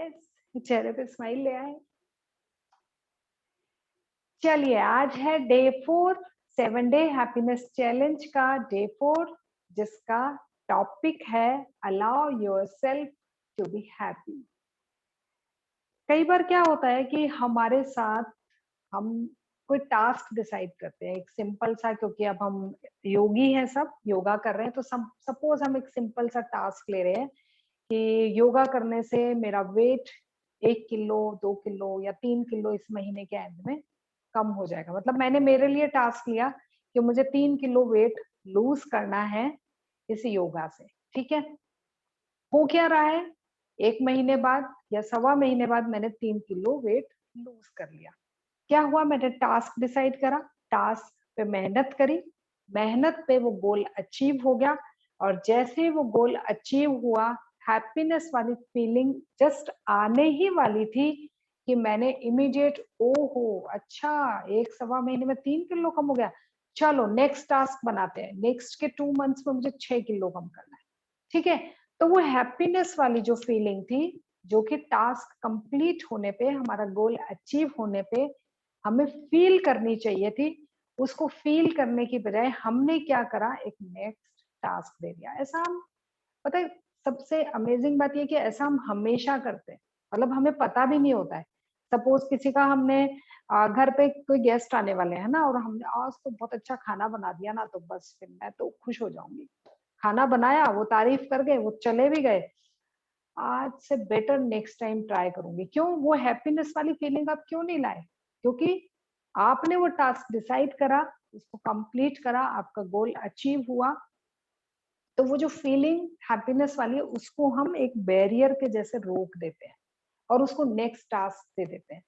Yes, चेहरे पे smile ले आए। चलिए, आज है डे 4, 7 डे हैप्पीनेस चैलेंज का डे 4, जिसका टॉपिक है allow yourself to be happy. कई बार क्या होता है कि हमारे साथ हम कोई टास्क डिसाइड करते हैं, एक सिंपल सा, क्योंकि अब हम योगी हैं, सब योगा कर रहे हैं, तो सपोज हम एक सिंपल सा टास्क ले रहे हैं कि योगा करने से मेरा वेट 1 किलो, 2 किलो या 3 किलो इस महीने के एंड में कम हो जाएगा। मतलब मैंने मेरे लिए टास्क लिया कि मुझे 3 किलो वेट लूज करना है इस योगा से, ठीक है? हो क्या रहा है, 1 महीने बाद या सवा महीने बाद मैंने 3 किलो वेट लूज कर लिया। क्या हुआ, मैंने टास्क डिसाइड करा, टास्क पे मेहनत करी, मेहनत पे वो गोल अचीव हो गया, और जैसे ही वो गोल अचीव हुआ, हैप्पीनेस वाली फीलिंग जस्ट आने ही वाली थी कि मैंने इमीडिएट, ओहो अच्छा, एक सवा महीने में 3 किलो कम हो गया, चलो नेक्स्ट टास्क बनाते हैं, नेक्स्ट के 2 मंथ्स में मुझे 6 किलो कम करना है, ठीक है? तो वो हैप्पीनेस वाली जो फीलिंग थी, जो कि टास्क कंप्लीट होने पे, हमारा गोल अचीव होने पे हमें फील करनी चाहिए थी, उसको फील करने की बजाय हमने क्या करा, एक नेक्स्ट टास्क दे दिया। ऐसा हम, पता है, सबसे अमेजिंग बात ये कि ऐसा हम हमेशा करते हैं, मतलब हमें पता भी नहीं होता है। सपोज किसी का हमने घर पे कोई गेस्ट आने वाले हैं ना, और हमने आज तो बहुत अच्छा खाना बना दिया ना, तो बस फिर मैं तो खुश हो जाऊंगी। खाना बनाया, वो तारीफ कर गए, वो चले भी गए, आज से बेटर नेक्स्ट टाइम ट्राई करूंगी। क्यों? वो हैप्पीनेस वाली फीलिंग आप क्यों नहीं लाए? क्योंकि आपने वो टास्क डिसाइड करा, उसको कंप्लीट करा, आपका गोल अचीव हुआ, तो वो जो फीलिंग हैप्पीनेस वाली है, उसको हम एक बैरियर के जैसे रोक देते हैं और उसको नेक्स्ट टास्क दे देते हैं।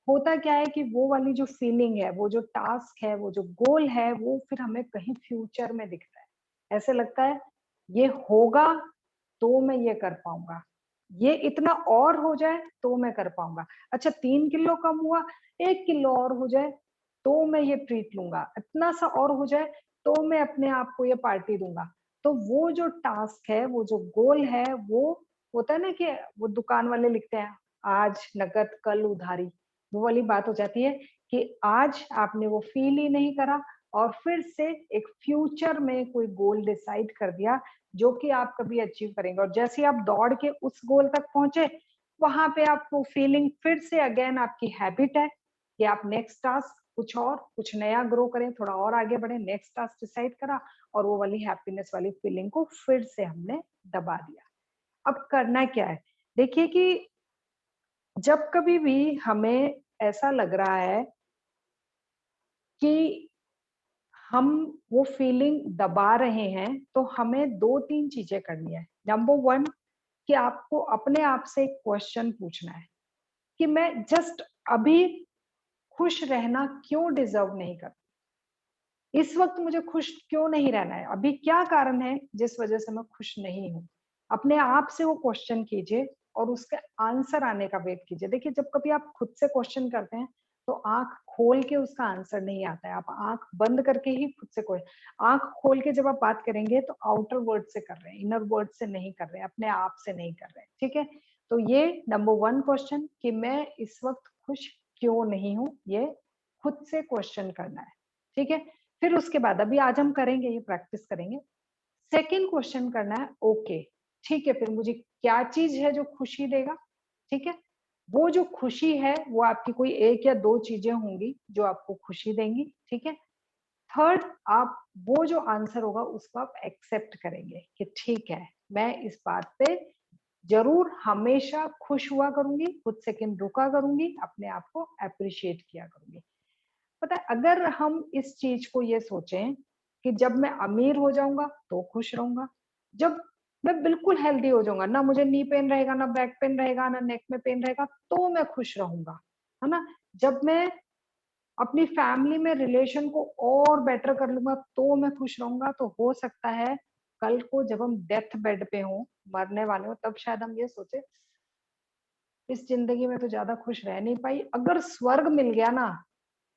होता क्या है कि वो वाली जो फीलिंग है, वो जो टास्क है, वो जो गोल है, वो फिर हमें कहीं फ्यूचर में दिखता है। ऐसे लगता है ये होगा तो मैं ये कर पाऊंगा, ये इतना और हो जाए तो मैं कर पाऊंगा, अच्छा 3 किलो कम हुआ, 1 किलो और हो जाए तो मैं ये ट्रीट लूंगा, इतना सा और हो जाए तो मैं अपने आप को ये पार्टी दूंगा। तो वो जो टास्क है, वो जो गोल है, वो होता है ना कि वो दुकान वाले लिखते हैं, आज नकद कल उधारी, वो वाली बात हो जाती है कि आज आपने वो फील ही नहीं करा, और फिर से एक फ्यूचर में कोई गोल डिसाइड कर दिया जो कि आप कभी अचीव करेंगे, और जैसे ही आप दौड़ के उस गोल तक पहुंचे, वहां पे आपको फीलिंग फिर से अगेन, आपकी हैबिट है कि आप नेक्स्ट टास्क कुछ और, कुछ नया ग्रो करें, थोड़ा और आगे बढ़े, नेक्स्ट टास्क डिसाइड करा, और वो वाली हैप्पीनेस वाली फीलिंग को फिर से हमने दबा दिया। अब करना क्या है, देखिए कि जब कभी भी हमें ऐसा लग रहा है कि हम वो फीलिंग दबा रहे हैं, तो हमें 2-3 चीजें करनी है। नंबर 1, कि आपको अपने आप से एक क्वेश्चन पूछना है कि मैं जस्ट अभी खुश रहना क्यों डिजर्व नहीं करती? इस वक्त मुझे खुश क्यों नहीं रहना है? अभी क्या कारण है जिस वजह से मैं खुश नहीं हूँ? अपने आप से वो क्वेश्चन कीजिए और उसके आंसर आने का वेट कीजिए। देखिए, जब कभी आप खुद से क्वेश्चन करते हैं, तो आँख खोल के उसका आंसर नहीं आता है। आप आँख बंद करके ही खुद से कोई, आँख खोल के जब आप बात करेंगे तो आउटर वर्ड से कर रहे हैं, इनर वर्ड से नहीं कर रहे हैं, अपने आप से नहीं कर रहे हैं, ठीक है? तो ये नंबर 1 क्वेश्चन कि मैं इस वक्त खुश क्यों नहीं हूँ, ये खुद से क्वेश्चन करना है, ठीक है? फिर उसके बाद, अभी आज हम करेंगे, ये प्रैक्टिस करेंगे। सेकंड क्वेश्चन करना है, ओके ठीक है, फिर मुझे क्या चीज है जो खुशी देगा, ठीक है? वो जो खुशी है, वो आपकी कोई 1 या 2 चीजें होंगी जो आपको खुशी देंगी, ठीक है? थर्ड, आप वो जो आंसर होगा उसको आप एक्सेप्ट करेंगे कि ठीक है, मैं इस बात पे जरूर हमेशा खुश हुआ करूंगी, कुछ सेकंड रुका करूंगी, अपने आप को अप्रिशिएट किया करूंगी। पता है, अगर हम इस चीज को ये सोचें कि जब मैं अमीर हो जाऊंगा तो खुश रहूंगा, जब मैं बिल्कुल हेल्दी हो जाऊंगा, ना मुझे नी पेन रहेगा, ना बैक पेन रहेगा, ना नेक में पेन रहेगा, तो मैं खुश रहूंगा, है ना? जब मैं अपनी फैमिली में रिलेशन को और बेटर कर लूंगा तो मैं खुश रहूंगा। तो हो सकता है कल को जब हम डेथ बेड पे हो, मरने वाले हो, तब शायद हम ये सोचे, इस जिंदगी में तो ज्यादा खुश रह नहीं पाई, अगर स्वर्ग मिल गया ना,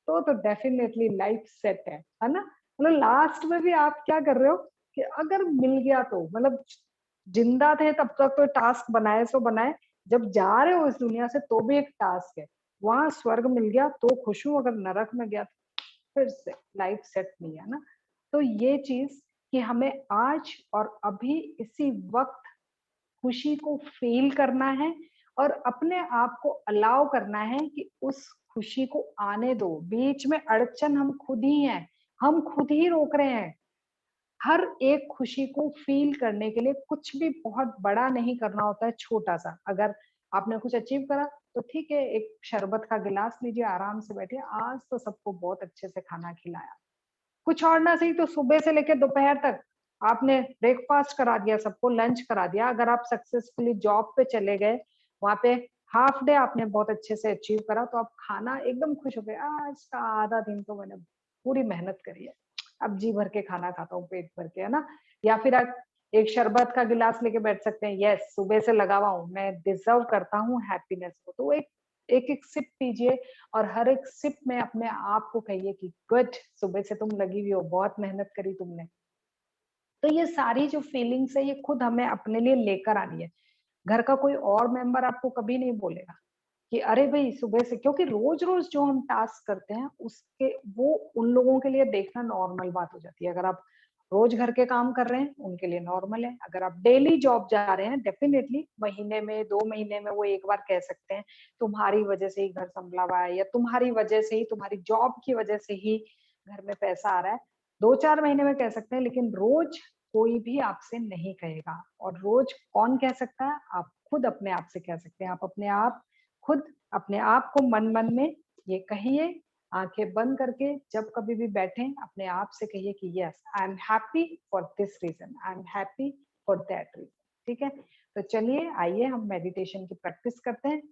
तो डेफिनेटली लाइफ सेट है ना? मतलब लास्ट में भी आप क्या कर रहे हो कि अगर मिल गया तो, मतलब जिंदा थे तब तक तो टास्क बनाए सो बनाए, जब जा रहे हो इस दुनिया से तो भी एक टास्क है। वहां स्वर्ग मिल गया तो खुश हूँ, अगर नरक में गया तो फिर से लाइफ सेट नहीं है ना। तो ये चीज कि हमें आज और अभी इसी वक्त खुशी को फील करना है और अपने आप को अलाउ करना है कि उस खुशी को आने दो। बीच में अड़चन हम खुद ही हैं, हम खुद ही रोक रहे हैं। हर एक खुशी को फील करने के लिए कुछ भी बहुत बड़ा नहीं करना होता है, छोटा सा। अगर आपने कुछ अचीव करा तो ठीक है, एक शरबत का गिलास लीजिए, आराम से बैठिए, आज तो सबको बहुत अच्छे से खाना खिलाया। कुछ और ना सही तो सुबह से लेकर दोपहर तक आपने ब्रेकफास्ट करा दिया, सबको लंच करा दिया। अगर आप सक्सेसफुली जॉब पे चले गए, वहां पे हाफ डे आपने बहुत अच्छे से अचीव करा, तो आप खाना एकदम खुश हो गए, आज का आधा दिन तो मैंने पूरी मेहनत करी है, अब जी भर के खाना खाता हूँ, पेट भर के, है ना। या फिर आप एक शरबत का गिलास लेके बैठ सकते हैं, यस सुबह से लगा हुआ हूँ, मैं डिजर्व करता हूँ हैप्पीनेस को। तो एक एक एक सिप पीजिए और हर एक सिप में अपने आप को कहिए कि गुड, सुबह से तुम लगी हुई हो, बहुत मेहनत करी तुमने। तो ये सारी जो फीलिंग्स है, ये खुद हमें अपने लिए लेकर आनी है। घर का कोई और मेंबर आपको कभी नहीं बोलेगा कि अरे भाई सुबह से, क्योंकि रोज रोज जो हम टास्क करते हैं उसके, वो उन लोगों के लिए देखना नॉर्मल बात हो जाती है। अगर आप रोज घर के काम कर रहे हैं उनके लिए नॉर्मल है, अगर आप डेली जॉब जा रहे हैं डेफिनेटली महीने में 2 महीने में वो एक बार कह सकते हैं तुम्हारी वजह से ही घर संभला हुआ है, या तुम्हारी वजह से ही, तुम्हारी जॉब की वजह से ही घर में पैसा आ रहा है। 2-4 महीने में कह सकते हैं, लेकिन रोज कोई भी आपसे नहीं कहेगा। और रोज कौन कह सकता है? आप खुद अपने आप से कह सकते हैं। आप अपने आप खुद अपने आप को मन मन में ये कहिए, आंखें बंद करके जब कभी भी बैठे अपने आप से कहिए कि yes I am happy for this reason, I am happy for that reason. ठीक है, तो चलिए आइए हम मेडिटेशन की प्रैक्टिस करते हैं।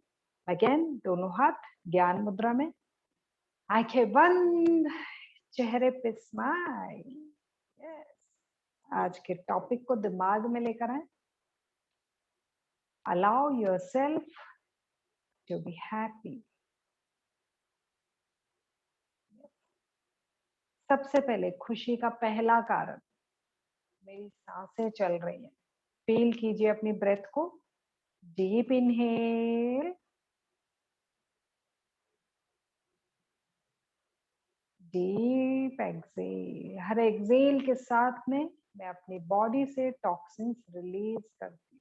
अगेन दोनों हाथ ज्ञान मुद्रा में, आंखें बंद, चेहरे पे स्माइल। यस, आज के टॉपिक को दिमाग में लेकर आए, allow yourself to be happy. सबसे पहले खुशी का पहला कारण, मेरी सांसें चल रही हैं। फील कीजिए अपनी ब्रेथ को। Deep inhale, deep exhale. हर एक्सेल के साथ में मैं अपनी बॉडी से टॉक्सिन्स रिलीज करती हूँ।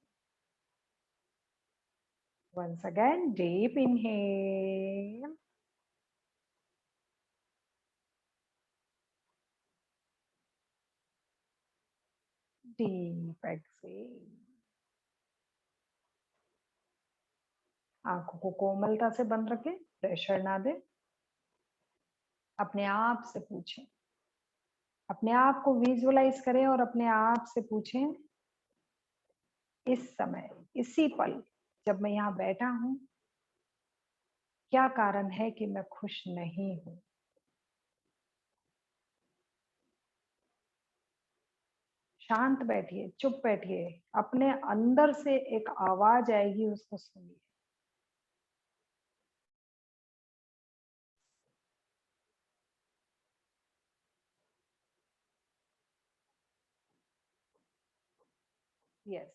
Once again deep inhale, deep exhale. आंखों को कोमलता से बंद रखें, प्रेशर ना दे। अपने आप से पूछें, अपने आप को विजुअलाइज करें और अपने आप से पूछें, इस समय इसी पल जब मैं यहाँ बैठा हूँ, क्या कारण है कि मैं खुश नहीं हूँ? शांत बैठिए, चुप बैठिए, अपने अंदर से एक आवाज आएगी, उसको सुनिए। यस,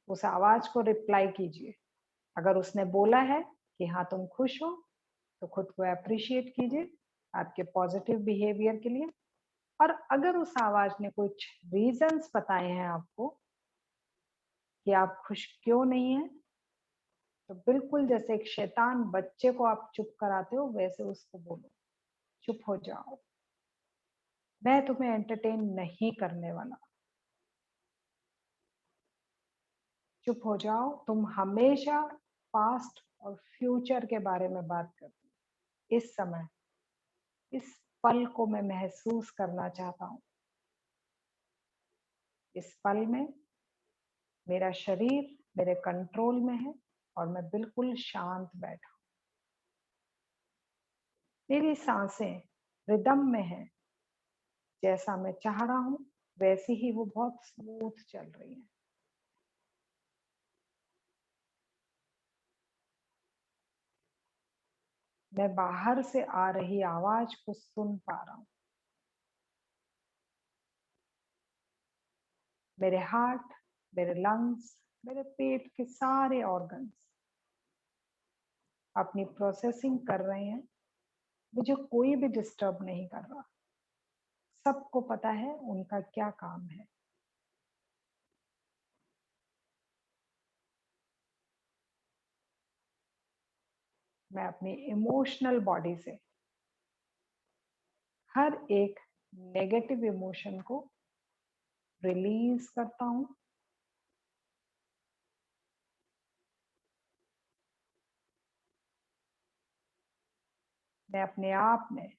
उस आवाज को रिप्लाई कीजिए। अगर उसने बोला है कि हाँ तुम खुश हो, तो खुद को अप्रिशिएट कीजिए आपके पॉजिटिव बिहेवियर के लिए। और अगर उस आवाज ने कुछ रीजंस बताए हैं आपको कि आप खुश क्यों नहीं है, तो बिल्कुल जैसे एक शैतान बच्चे को आप चुप कराते हो, वैसे उसको बोलो, चुप हो जाओ, मैं तुम्हें एंटरटेन नहीं करने वाला, चुप हो जाओ। तुम हमेशा पास्ट और फ्यूचर के बारे में बात करते हो। इस समय, इस पल को मैं महसूस करना चाहता हूँ। इस पल में मेरा शरीर मेरे कंट्रोल में है और मैं बिल्कुल शांत बैठा हूँ। मेरी सांसें रिदम में है, जैसा मैं चाह रहा हूँ वैसी ही वो बहुत स्मूथ चल रही है। मैं बाहर से आ रही आवाज को सुन पा रहा हूँ। मेरे हार्ट, मेरे लंग्स मेरे पेट के सारे ऑर्गन्स अपनी प्रोसेसिंग कर रहे हैं, मुझे कोई भी डिस्टर्ब नहीं कर रहा। सबको पता है उनका क्या काम है। मैं अपनी इमोशनल बॉडी से हर एक नेगेटिव इमोशन को रिलीज करता हूं। मैं अपने आप में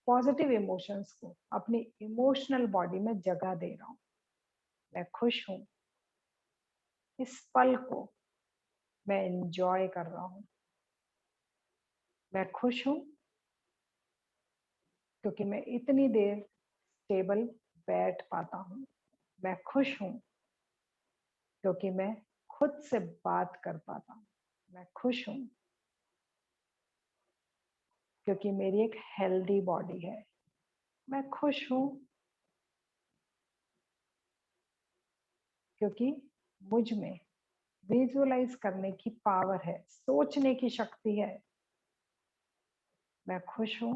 पॉजिटिव इमोशंस को अपनी इमोशनल बॉडी में जगह दे रहा हूं। मैं खुश हूं, इस पल को मैं एंजॉय कर रहा हूं। मैं खुश हूं क्योंकि मैं इतनी देर स्टेबल बैठ पाता हूं। मैं खुश हूं क्योंकि मैं खुद से बात कर पाता हूं। मैं खुश हूं क्योंकि मेरी एक हेल्दी बॉडी है। मैं खुश हूं क्योंकि मुझ में विजुअलाइज करने की पावर है, सोचने की शक्ति है। मैं खुश हूं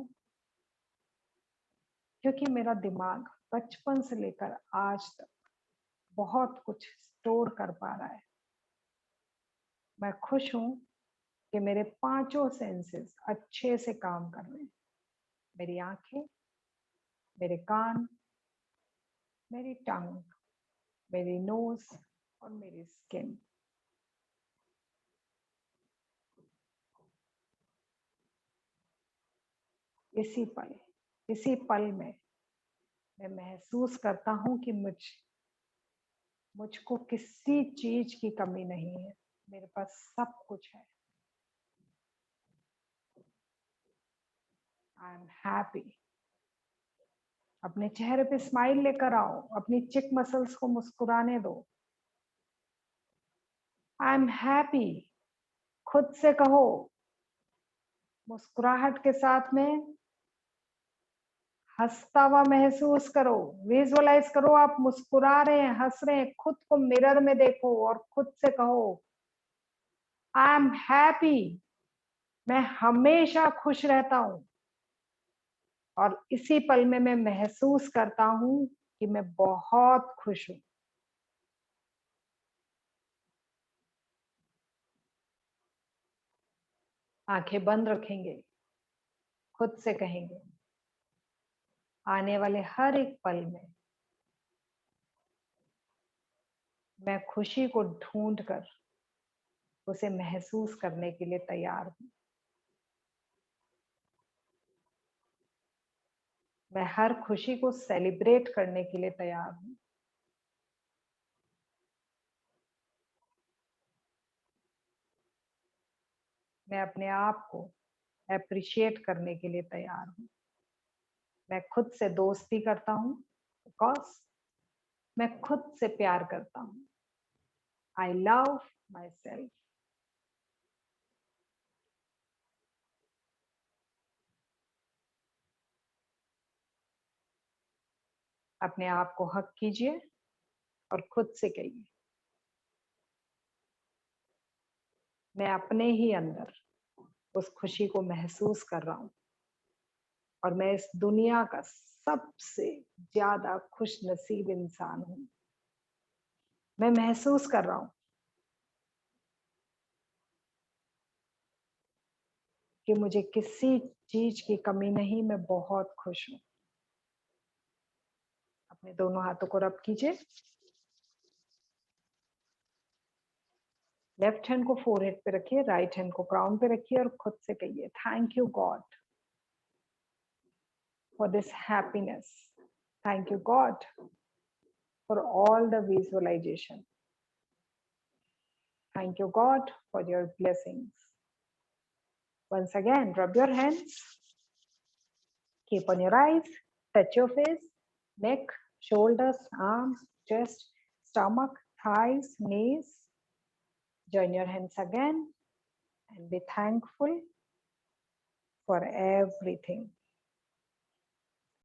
क्योंकि मेरा दिमाग बचपन से लेकर आज तक बहुत कुछ स्टोर कर पा रहा है। मैं खुश हूं कि मेरे पांचों सेंसेस अच्छे से काम कर रहे हैं। मेरी आंखें, मेरे कान, मेरी टंग, मेरी नोज और मेरी स्किन। इसी पल में मैं महसूस करता हूं कि मुझको किसी चीज की कमी नहीं है। मेरे पास सब कुछ है। आई एम हैप्पी। अपने चेहरे पे स्माइल लेकर आओ, अपनी चिक मसल्स को मुस्कुराने दो। आई एम हैप्पी खुद से कहो, मुस्कुराहट के साथ में हंसता हुआ महसूस करो। विजुअलाइज करो आप मुस्कुरा रहे हैं, हंस रहे हैं। खुद को मिरर में देखो और खुद से कहो आई एम हैप्पी। मैं हमेशा खुश रहता हूं और इसी पल में मैं महसूस करता हूं कि मैं बहुत खुश हूं। आंखें बंद रखेंगे, खुद से कहेंगे आने वाले हर एक पल में मैं खुशी को ढूंढ कर उसे महसूस करने के लिए तैयार हूं। मैं हर खुशी को सेलिब्रेट करने के लिए तैयार हूं। मैं अपने आप को अप्रिशिएट करने के लिए तैयार हूं। मैं खुद से दोस्ती करता हूं बिकॉज मैं खुद से प्यार करता हूं। I love my self. अपने आप को हक कीजिए और खुद से कहिए मैं अपने ही अंदर उस खुशी को महसूस कर रहा हूं और मैं इस दुनिया का सबसे ज्यादा खुश नसीब इंसान हूं। मैं महसूस कर रहा हूं कि मुझे किसी चीज की कमी नहीं। मैं बहुत खुश हूं। अपने दोनों हाथों को रब कीजिए। लेफ्ट हैंड को फोरहेड पे रखिए, राइट हैंड को क्राउन पे रखिए और खुद से कहिए thank you God for this happiness. Thank you God for all the visualisation. Thank you God for your blessings. Once again, rub your hands, keep on your eyes, touch your face, neck, shoulders, arms, chest, stomach, thighs, knees. Join your hands again and be thankful for everything.